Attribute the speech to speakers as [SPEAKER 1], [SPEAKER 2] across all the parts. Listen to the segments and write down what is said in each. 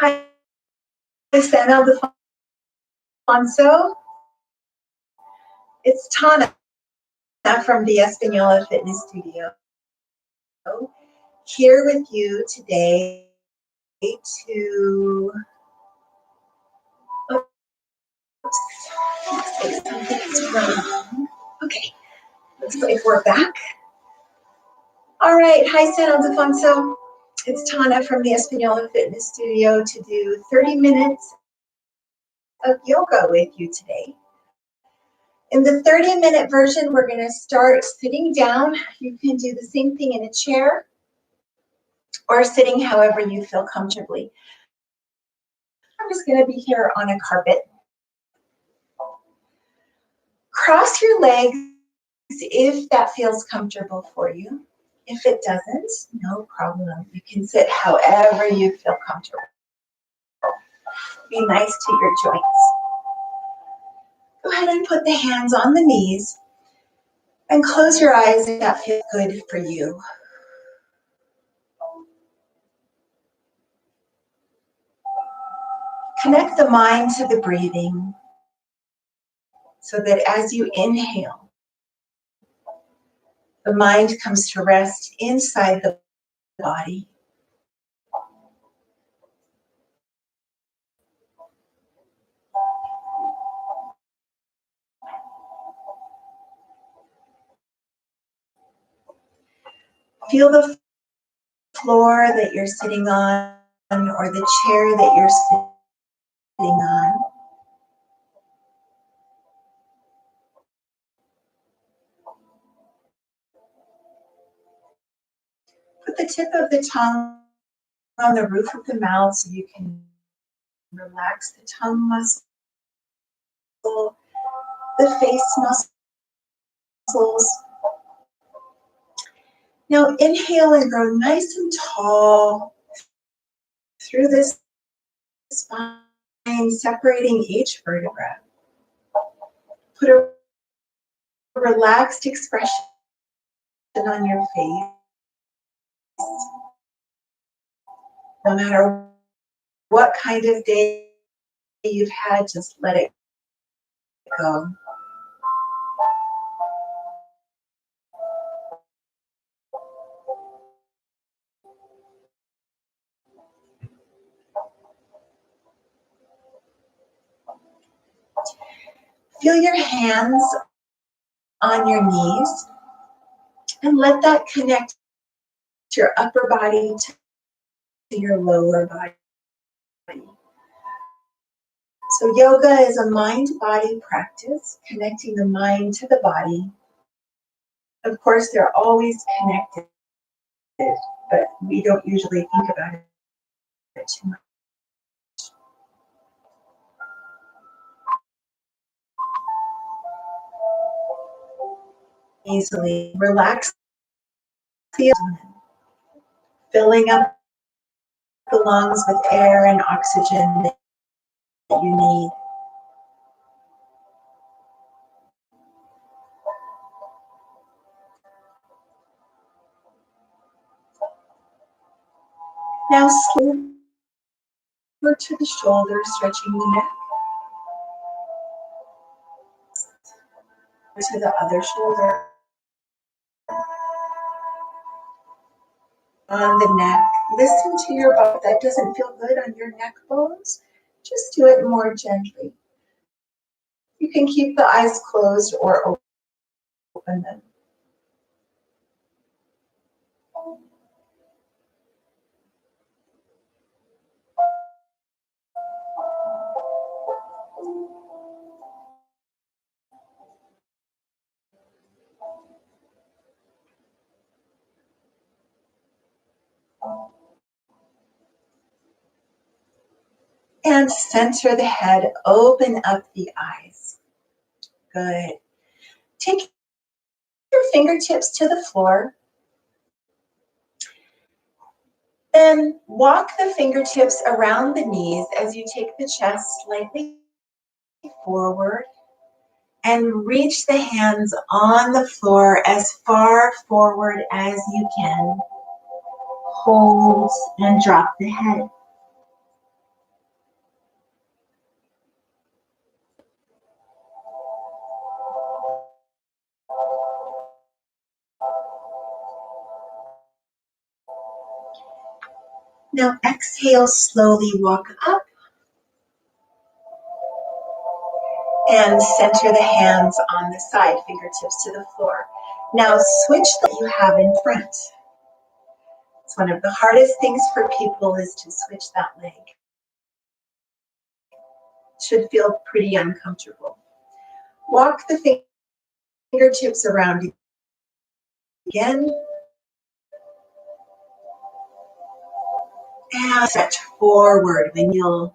[SPEAKER 1] Hi, San Ildefonso. It's Tana from the Espanola Fitness Studio, here with you today to okay, looks like we're back. All right, hi San Ildefonso. It's Tana from the Espanola Fitness Studio to do 30 minutes of yoga with you today. In the 30-minute version, we're going to start sitting down. You can do the same thing in a chair or sitting however you feel comfortably. I'm just going to be here on a carpet. Cross your legs if that feels comfortable for you. If it doesn't, no problem. You can sit however you feel comfortable. Be nice to your joints. Go ahead and put the hands on the knees and close your eyes if that feels good for you. Connect the mind to the breathing so that as you inhale, the mind comes to rest inside the body. Feel the floor that you're sitting on or the chair that you're sitting on. Put the tip of the tongue on the roof of the mouth so you can relax the tongue muscle, the face muscles. Now inhale and grow nice and tall through this spine, separating each vertebra. Put a relaxed expression on your face. No matter what kind of day you've had, just let it go. Feel your hands on your knees and let that connect your upper body to your lower body. So yoga is a mind-body practice, connecting the mind to the body. Of course, they're always connected, but we don't usually think about it too much. Easily relax the abdomen, filling up the lungs with air and oxygen that you need. Now slowly over to the shoulders, stretching the neck. To the other shoulder. on the neck. Listen to your body. If that doesn't feel good on your neck bones, just do it more gently. You can keep the eyes closed or open them. And center the head, open up the eyes. Good. Take your fingertips to the floor. Then walk the fingertips around the knees as you take the chest slightly forward and reach the hands on the floor as far forward as you can. Hold and drop the head. Now exhale, slowly walk up and center the hands on the side, fingertips to the floor. Now switch that you have in front. It's one of the hardest things for people is to switch that leg. It should feel pretty uncomfortable. Walk the fingertips around again. And stretch forward when you're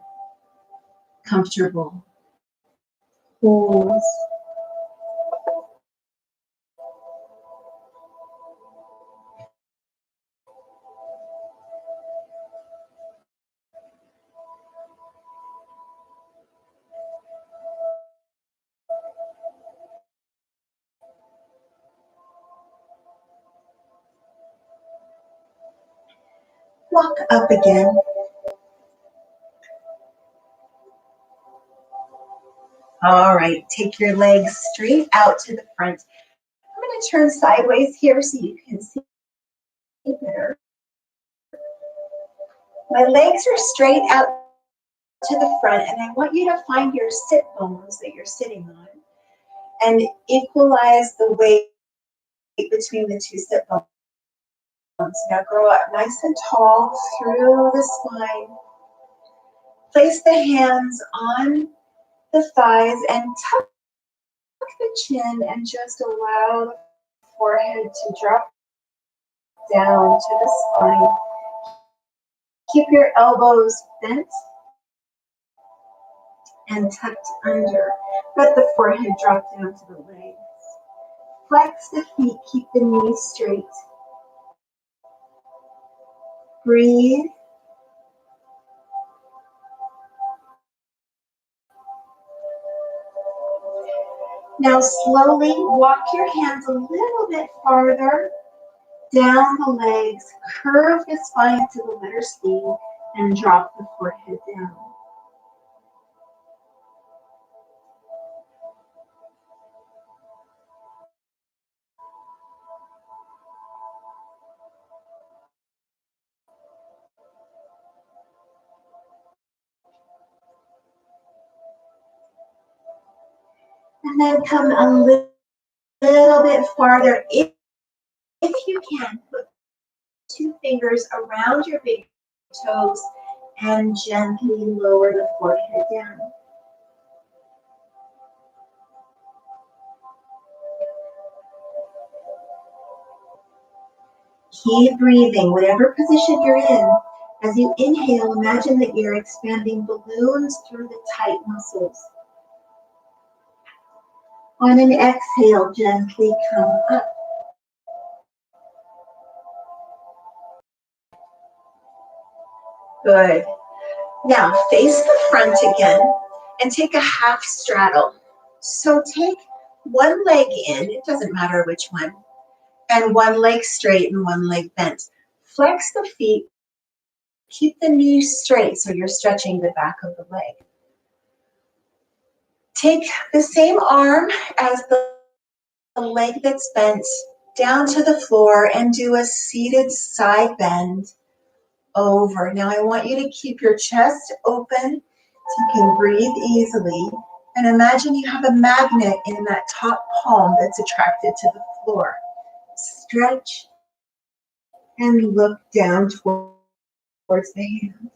[SPEAKER 1] comfortable. Hold. Walk up again. All right, take your legs straight out to the front. I'm going to turn sideways here so you can see better. My legs are straight out to the front, and I want you to find your sit bones that you're sitting on and equalize the weight between the two sit bones. Now grow up nice and tall through the spine. Place the hands on the thighs and tuck the chin and just allow the forehead to drop down to the spine. Keep your elbows bent and tucked under. Let the forehead drop down to the legs. Flex the feet, keep the knees straight. Breathe. Now slowly walk your hands a little bit farther down the legs, curve the spine to the letter C, and drop the forehead down. And then come a little bit farther. If you can, put 2 fingers around your big toes and gently lower the forehead down. Keep breathing, whatever position you're in. As you inhale, imagine that you're expanding balloons through the tight muscles. On an exhale, gently come up. Good. Now face the front again and take a half straddle. So take one leg in, it doesn't matter which one, and one leg straight and one leg bent. Flex the feet, keep the knees straight so you're stretching the back of the leg. Take the same arm as the leg that's bent down to the floor and do a seated side bend over. Now I want you to keep your chest open so you can breathe easily. And imagine you have a magnet in that top palm that's attracted to the floor. Stretch and look down towards the hand.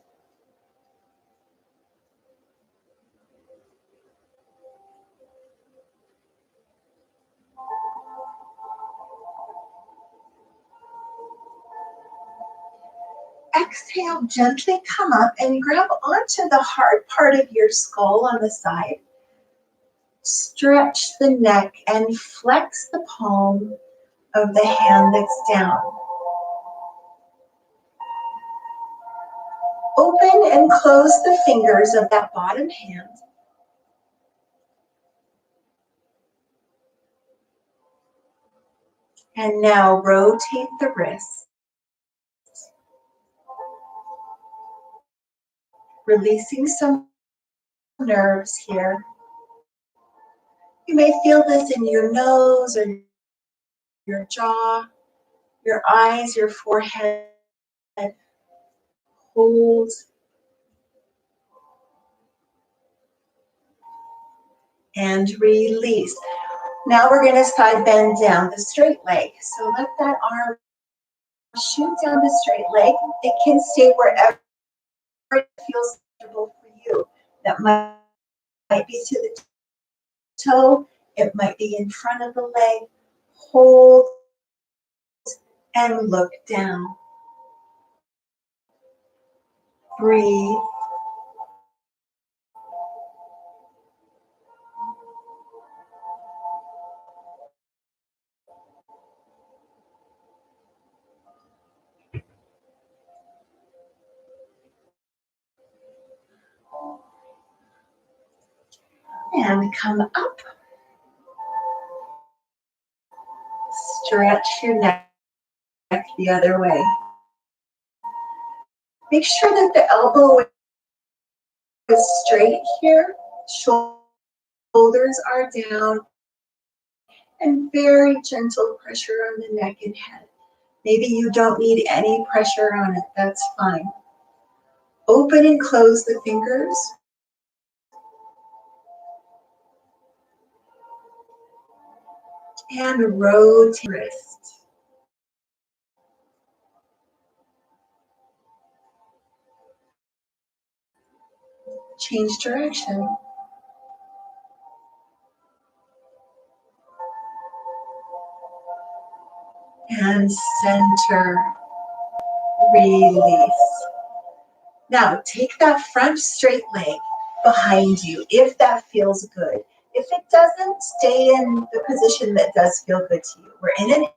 [SPEAKER 1] Exhale, gently come up and grab onto the hard part of your skull on the side. Stretch the neck and flex the palm of the hand that's down. Open and close the fingers of that bottom hand. And now rotate the wrist, releasing some nerves here. You may feel this in your nose or your jaw, your eyes, your forehead. Hold. And release. Now we're going to side bend down the straight leg. So let that arm shoot down the straight leg. It can stay wherever it feels comfortable for you. That might be to the toe. It might be in front of the leg. Hold and look down. Breathe. And come up. Stretch your neck the other way. Make sure that the elbow is straight here. Shoulders are down. And very gentle pressure on the neck and head. Maybe you don't need any pressure on it. That's fine. Open and close the fingers. And rotate wrist. Change direction. And center. Release. Now take that front straight leg behind you if that feels good. If it doesn't, stay in the position that does feel good to you. We're in an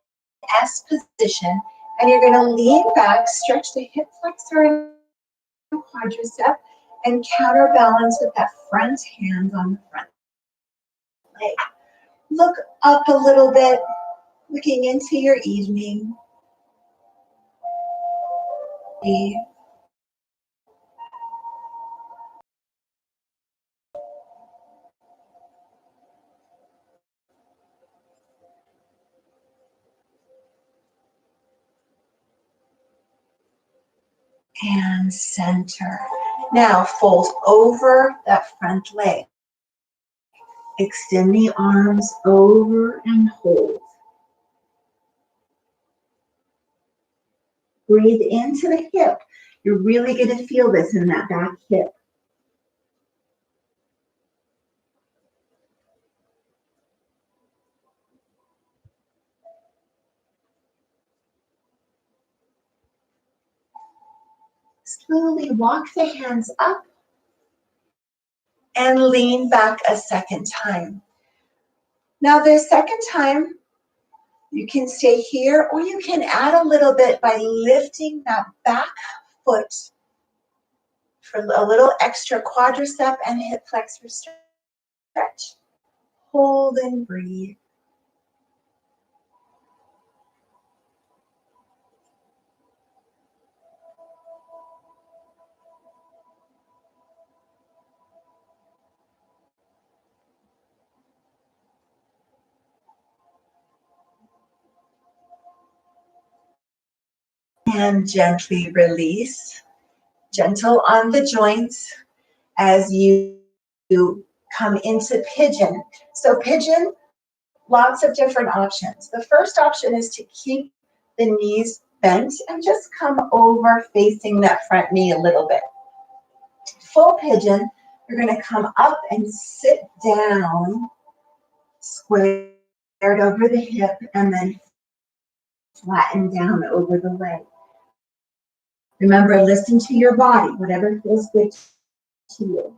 [SPEAKER 1] S position and you're going to lean back, stretch the hip flexor and quadricep, and counterbalance with that front hand on the front leg. Look up a little bit, looking into your evening. And center. Now fold over that front leg. Extend the arms over and hold. Breathe into the hip. You're really going to feel this in that back hip. Slowly walk the hands up and lean back a second time. Now the second time, you can stay here or you can add a little bit by lifting that back foot for a little extra quadricep and hip flexor stretch. Hold and breathe. and gently release. Gentle on the joints as you come into pigeon. So pigeon, lots of different options. The first option is to keep the knees bent and just come over facing that front knee a little bit. Full pigeon, you're going to come up and sit down, squared over the hip, and then flatten down over the leg. Remember, listen to your body, whatever feels good to you.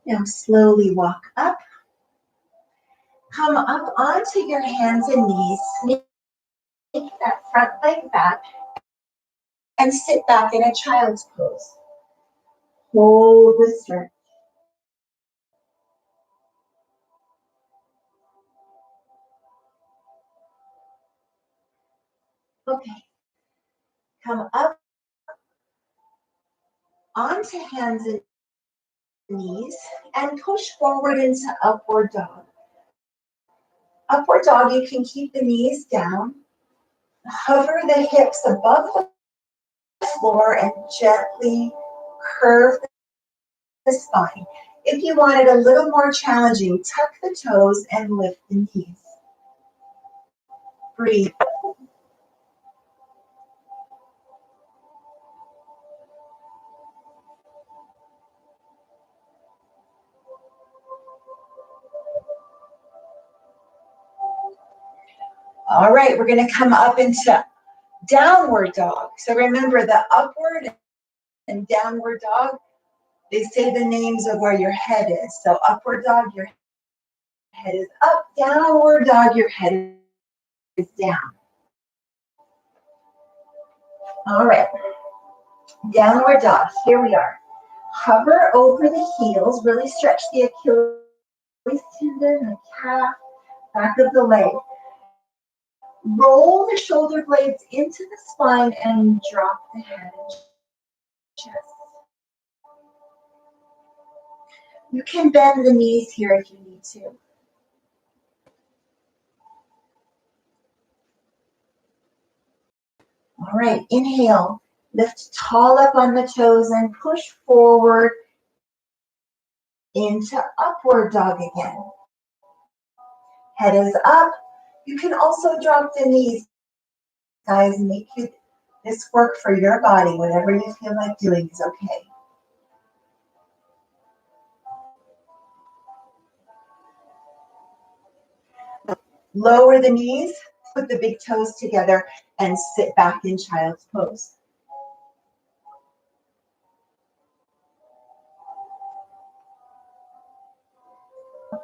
[SPEAKER 1] Now slowly walk up. Come up onto your hands and knees. Snake that front leg back and sit back in a child's pose. Hold the stretch. Okay. Come up onto hands and knees and push forward into upward dog. Upward dog, you can keep the knees down. Hover the hips above the floor and gently curve the spine. If you want it a little more challenging, tuck the toes and lift the knees. Breathe. All right, we're going to come up into downward dog. So remember, the upward and downward dog, they say the names of where your head is. So upward dog, your head is up. Downward dog, your head is down. All right, downward dog, here we are. Hover over the heels, really stretch the Achilles tendon, the calf, back of the leg. Roll the shoulder blades into the spine and drop the head and chest. You can bend the knees here if you need to. All right, inhale, lift tall up on the toes and push forward into upward dog again. Head is up. You can also drop the knees. Guys, make this work for your body. Whatever you feel like doing is okay. Lower the knees, put the big toes together, and sit back in child's pose.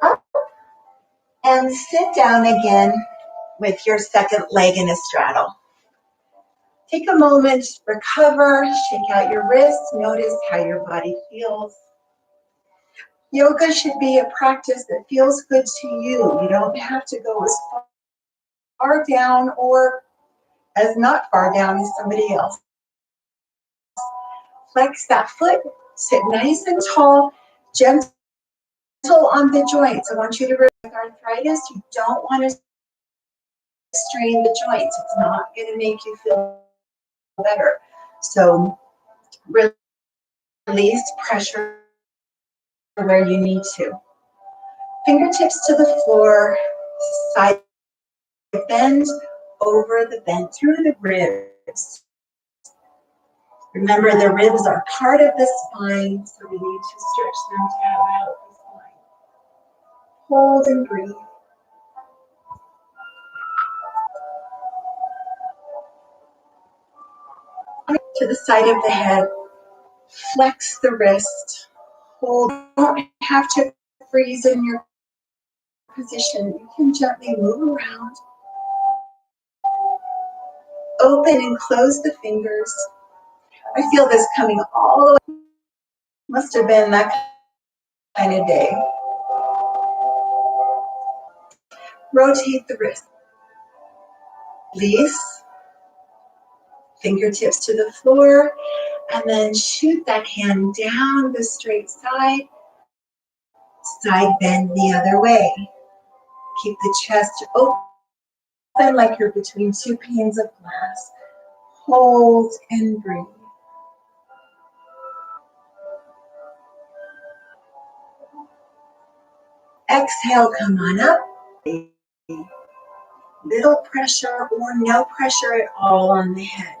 [SPEAKER 1] Up and sit down again with your second leg in a straddle. Take a moment, recover, shake out your wrists, notice how your body feels. Yoga should be a practice that feels good to you. You don't have to go as far down or as not far down as somebody else. Flex that foot, sit nice and tall, gentle on the joints. I want you to remember with arthritis, you don't want to strain the joints. It's not going to make you feel better. So release pressure where you need to. Fingertips to the floor, side bend over the bend through the ribs. Remember, the ribs are part of the spine, so we need to stretch them to have a healthy spine. Hold and breathe. To the side of the head, flex the wrist. Hold. You don't have to freeze in your position. You can gently move around. Open and close the fingers. I feel this coming all the way. Must have been that kind of day. Rotate the wrist. Release. Fingertips to the floor. And then shoot that hand down the straight side. Side bend the other way. Keep the chest open like you're between two panes of glass. Hold and breathe. Exhale, come on up. Little pressure or no pressure at all on the head.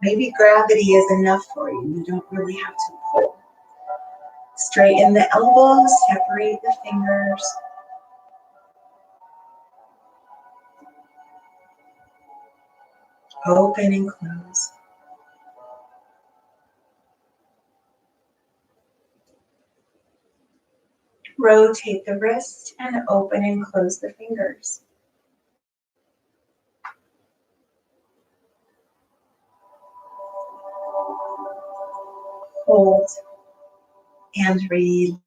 [SPEAKER 1] Maybe gravity is enough for you. You don't really have to pull. Straighten the elbows, separate the fingers. Open and close. Rotate the wrist and open and close the fingers. Hold and release.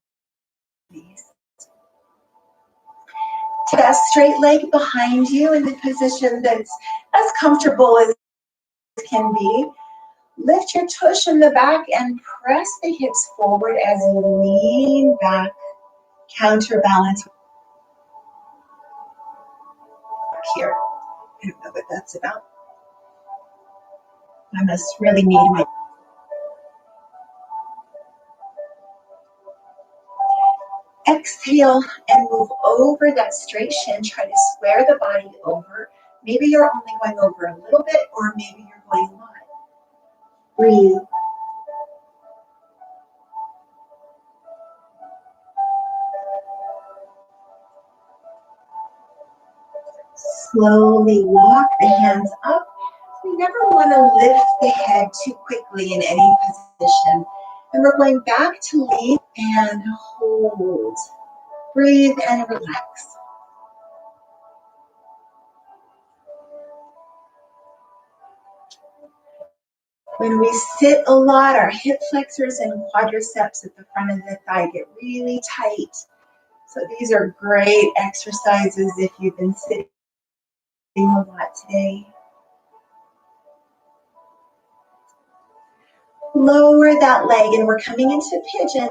[SPEAKER 1] Chest straight leg behind you in the position that's as comfortable as can be. Lift your tush in the back and press the hips forward as you lean back, counterbalance here. I don't know what that's about. I must really need my... Exhale and move over that straight shin. Try to square the body over. Maybe you're only going over a little bit, or maybe you're going a lot. Breathe. Slowly walk the hands up. We never want to lift the head too quickly in any position. And we're going back to lean and hold. Breathe and relax. When we sit a lot, our hip flexors and quadriceps at the front of the thigh get really tight. So these are great exercises if you've been sitting a lot today. Lower that leg and we're coming into pigeon.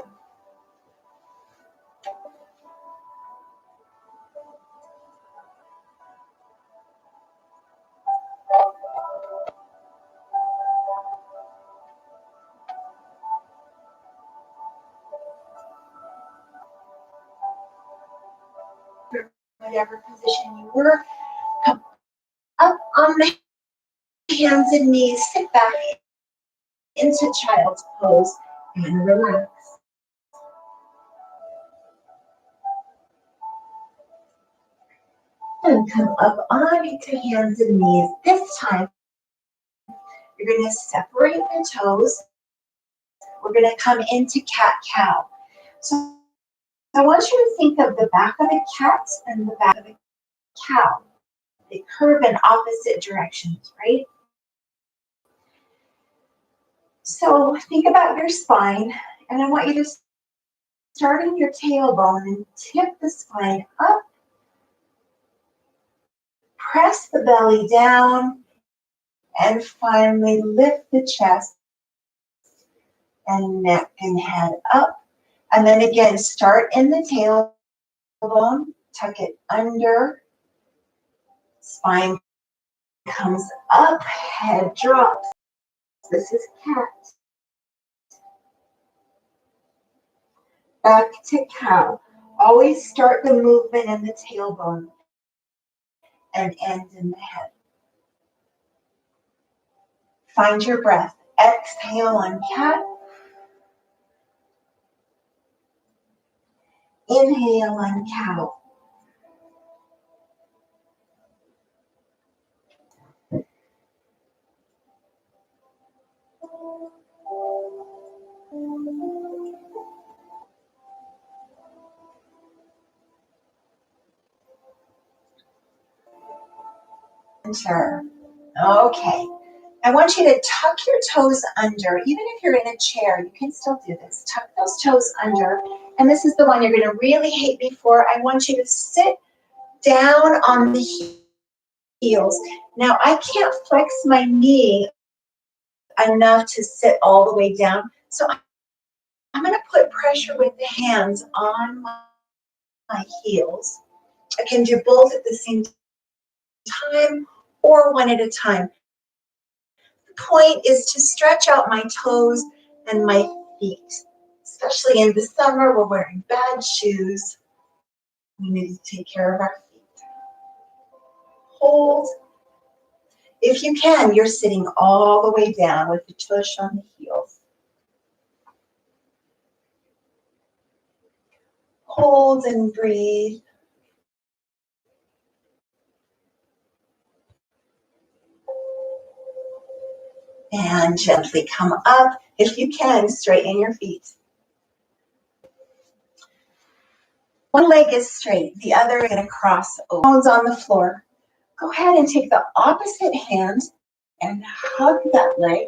[SPEAKER 1] Whatever position you were, come up on the hands and knees, sit back into child's pose and relax. And come up onto hands and knees. This time, you're going to separate the toes. We're going to come into cat-cow. So I want you to think of the back of a cat and the back of a cow. They curve in opposite directions, right? So think about your spine, and I want you to start in your tailbone and tip the spine up. Press the belly down, and finally lift the chest and neck and head up. And then again, start in the tailbone, tuck it under, spine comes up, head drops. This is cat. Back to cow. Always start the movement in the tailbone and end in the head. Find your breath. Exhale on cat. Inhale on cow. Sure. Okay. I want you to tuck your toes under. Even if you're in a chair, you can still do this. Tuck those toes under. And this is the one you're going to really hate me for. I want you to sit down on the heels. Now I can't flex my knee enough to sit all the way down, so I'm going to put pressure with the hands on my heels. I can do both at the same time or one at a time. The point is to stretch out my toes and my feet, especially in the summer. We're wearing bad shoes. We need to take care of our feet. Hold. If you can, you're sitting all the way down with the tush on the heels. Hold and breathe. And gently come up. If you can, straighten your feet. One leg is straight, the other is going to cross over. Bones on the floor. Go ahead and take the opposite hand and hug that leg.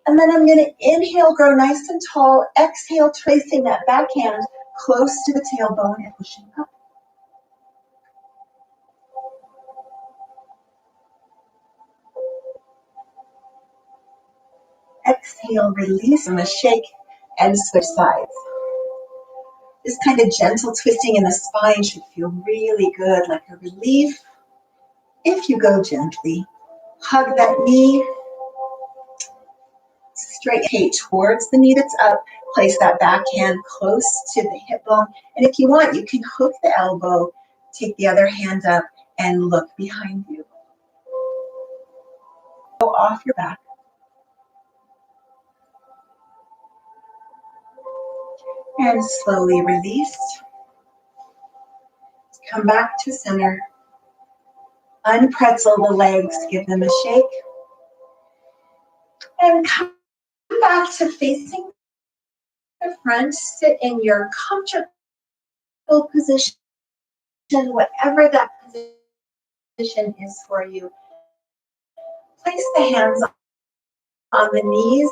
[SPEAKER 1] And then I'm going to inhale, grow nice and tall. Exhale, tracing that back hand close to the tailbone and pushing up. Exhale, release from the shake and switch sides. This kind of gentle twisting in the spine should feel really good, like a relief. If you go gently, hug that knee, straight towards the knee that's up. Place that back hand close to the hip bone. And if you want, you can hook the elbow, take the other hand up, and look behind you. Go off your back. And slowly release. Come back to center. Unpretzel the legs, give them a shake. And come back to facing the front. Sit in your comfortable position, whatever that position is for you. Place the hands on the knees,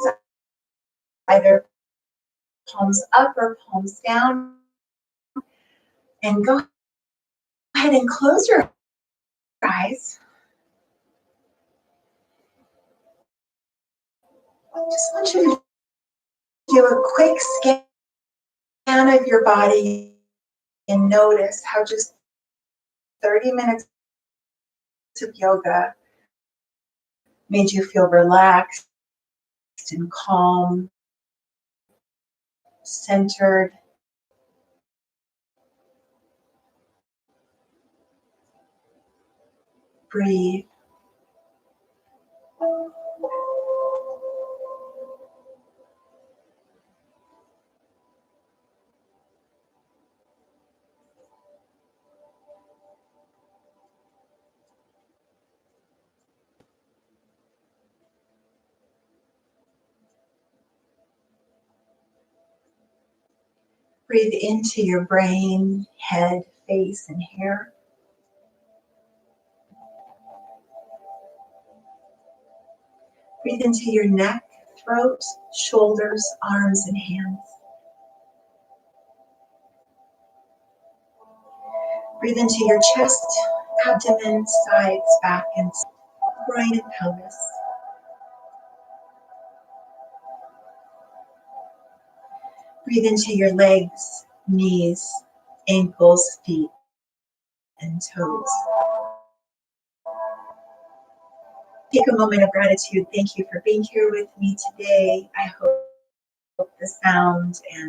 [SPEAKER 1] either palms up or palms down. And go ahead and close your eyes. I just want you to do a quick scan of your body and notice how just 30 minutes of yoga made you feel relaxed and calm, centered. Breathe. Breathe into your brain, head, face, and hair. Breathe into your neck, throat, shoulders, arms, and hands. Breathe into your chest, abdomen, sides, back, and groin and pelvis. Breathe into your legs, knees, ankles, feet, and toes. Take a moment of gratitude. Thank you for being here with me today. I hope the sound and